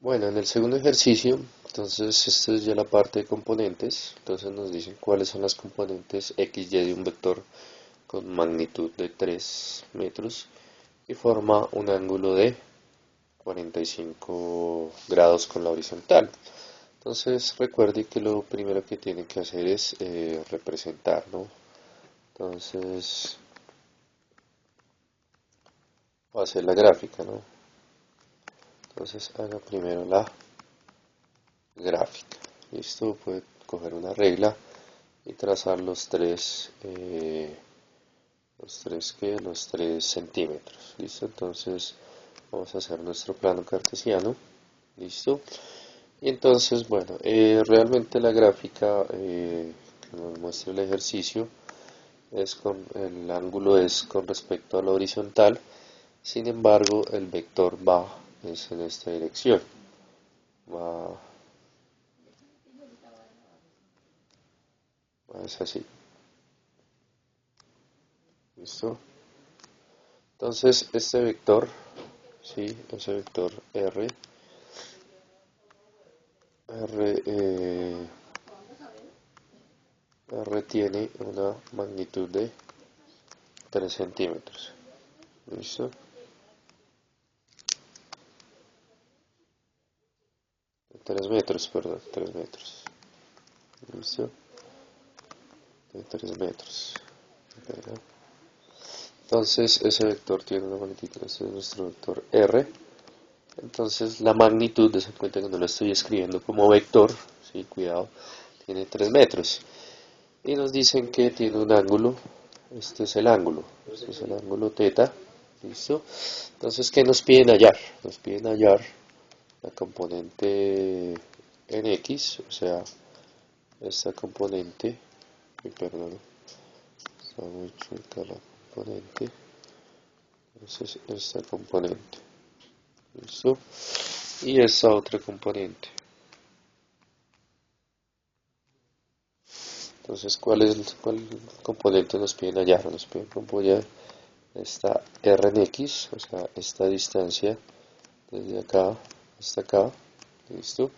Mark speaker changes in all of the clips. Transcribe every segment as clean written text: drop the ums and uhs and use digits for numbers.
Speaker 1: Bueno, en el segundo ejercicio, entonces esto es ya la parte de componentes, entonces nos dicen cuáles son las componentes x y de un vector con magnitud de 3 metros y forma un ángulo de 45 grados con la horizontal. Entonces recuerde que lo primero que tienen que hacer es representar, ¿no? Entonces va a ser la gráfica, ¿no? Entonces haga primero la gráfica. Listo, puede coger una regla y trazar los 3 centímetros. Listo, entonces vamos a hacer nuestro plano cartesiano. Listo. Y entonces, bueno, realmente la gráfica que nos muestra el ejercicio el ángulo es con respecto a la horizontal. Sin embargo, el vector va es en esta dirección. Va, es así. ¿Listo? Entonces, este vector, sí, ese vector R, R tiene una magnitud de 3 centímetros. ¿Listo? De 3 metros, perdón, 3 metros. ¿Listo? De 3 metros. Entonces, ese vector tiene una magnitud, este es nuestro vector R. Entonces, la magnitud, de cuenta que no lo estoy escribiendo como vector, sí, cuidado, tiene 3 metros. Y nos dicen que tiene un ángulo, este es el ángulo teta, ¿listo? Entonces, ¿qué nos piden hallar? Nos piden hallar la componente en X, o sea, esta componente, perdón, está muy chueca la componente, entonces esta componente, ¿listo? Y esta otra componente. Entonces, ¿cuál componente nos piden hallar? Nos piden componer esta R en X, o sea, esta distancia desde acá hasta acá, ¿listo?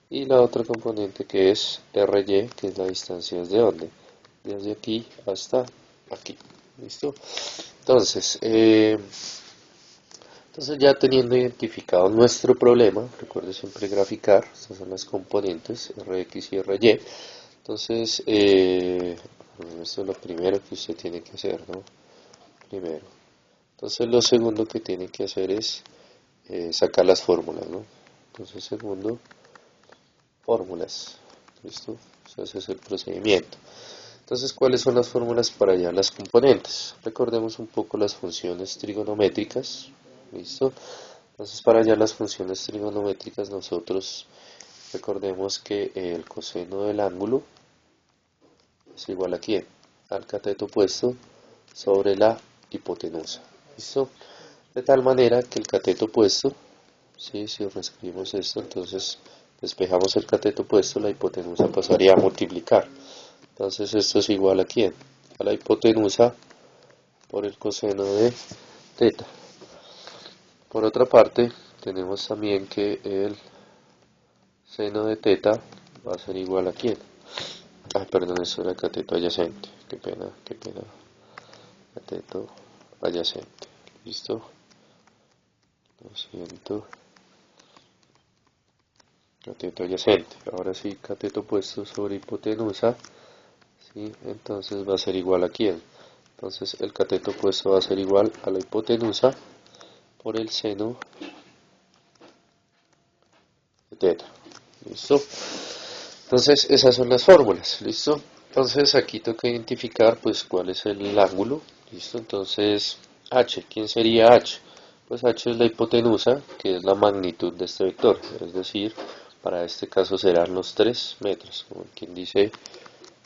Speaker 1: Y la otra componente que es RY, que es la distancia desde dónde, desde aquí hasta aquí, ¿listo? Entonces, ya teniendo identificado nuestro problema, recuerde siempre graficar, estas son las componentes Rx y Ry. Entonces, esto es lo primero que usted tiene que hacer, ¿no? Primero. Entonces, lo segundo que tiene que hacer es sacar las fórmulas, ¿no? Entonces, segundo, fórmulas, ¿listo? Ese es el procedimiento. Entonces, ¿cuáles son las fórmulas para hallar las componentes? Recordemos un poco las funciones trigonométricas, ¿listo? Entonces, para hallar las funciones trigonométricas, nosotros recordemos que el coseno del ángulo es igual a ¿quién? Al cateto opuesto sobre la hipotenusa, ¿listo? De tal manera que el cateto opuesto, ¿sí? Si reescribimos esto, entonces despejamos el cateto opuesto, la hipotenusa pasaría a multiplicar. Entonces esto es igual a ¿quién? A la hipotenusa por el coseno de teta. Por otra parte, tenemos también que el seno de teta va a ser igual a ¿quién? Ah, perdón, eso era cateto adyacente. Qué pena. Cateto adyacente. ¿Listo? Lo siento. Cateto adyacente. Ahora sí, cateto opuesto sobre hipotenusa. ¿Sí? Entonces va a ser igual a ¿quién? Entonces el cateto opuesto va a ser igual a la hipotenusa por el seno de teta. ¿Listo? Entonces esas son las fórmulas. ¿Listo? Entonces aquí toca identificar pues cuál es el ángulo. ¿Listo? Entonces h, ¿quién sería h? Pues h es la hipotenusa, que es la magnitud de este vector. Es decir, para este caso serán los 3 metros. Como quien dice,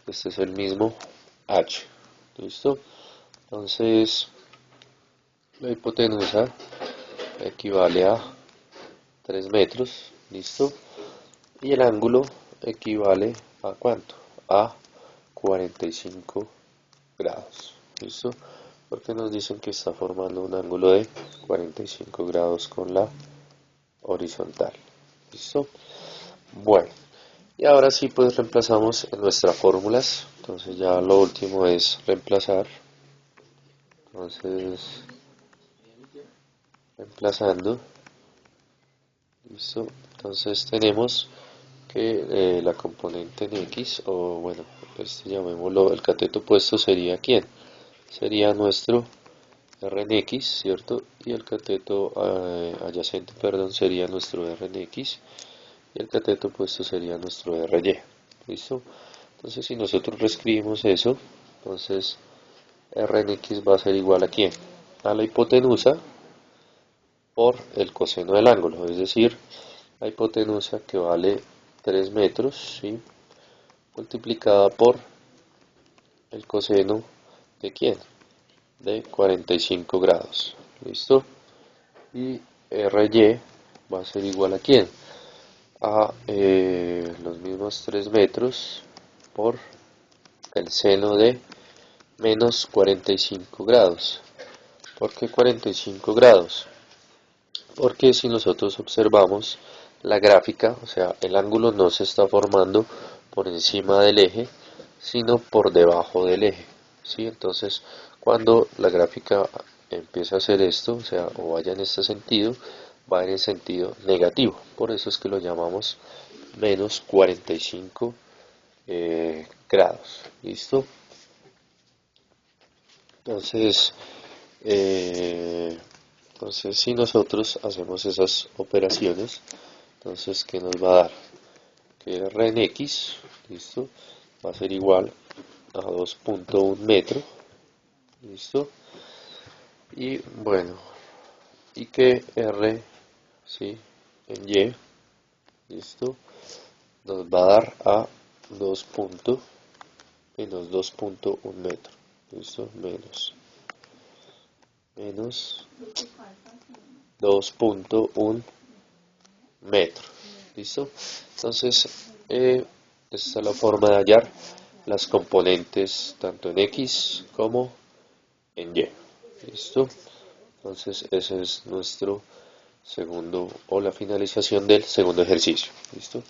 Speaker 1: este es el mismo h. ¿Listo? Entonces la hipotenusa equivale a 3 metros. ¿Listo? Y el ángulo equivale a ¿cuánto? A 45 grados. ¿Listo? Porque nos dicen que está formando un ángulo de 45 grados con la horizontal. ¿Listo? Bueno, y ahora sí pues reemplazamos en nuestras fórmulas. Entonces ya lo último es reemplazar. Entonces, reemplazando. ¿Listo? Entonces tenemos que la componente en X, o bueno, este llamémoslo, el cateto opuesto sería ¿quién? Sería nuestro R en X, ¿cierto? Y el cateto adyacente, perdón, sería nuestro R en X, y el cateto opuesto sería nuestro RY. ¿Listo? Entonces si nosotros reescribimos eso, entonces R en X va a ser igual a ¿quién? A la hipotenusa por el coseno del ángulo, es decir, la hipotenusa que vale 3 metros, ¿sí? Multiplicada por el coseno de ¿quién? De 45 grados. ¿Listo? Y RY va a ser igual a ¿quién? A los mismos 3 metros por el seno de menos 45 grados. ¿Por qué 45 grados? Porque si nosotros observamos la gráfica, o sea, el ángulo no se está formando por encima del eje, sino por debajo del eje, ¿sí? Entonces, cuando la gráfica empieza a hacer esto, o sea, o vaya en este sentido, va en el sentido negativo. Por eso es que lo llamamos menos 45 grados. ¿Listo? Entonces, eh, entonces, si nosotros hacemos esas operaciones, entonces, ¿qué nos va a dar? Que R en X, ¿listo? Va a ser igual a 2.1 metro, ¿listo? Y bueno, y que R, ¿sí? En Y, ¿listo? Nos va a dar a 2 menos 2.1 metro, ¿listo? Menos 2.1 metro. ¿Listo? Entonces, esta es la forma de hallar las componentes tanto en X como en Y. ¿Listo? Entonces, ese es nuestro segundo o la finalización del segundo ejercicio. ¿Listo?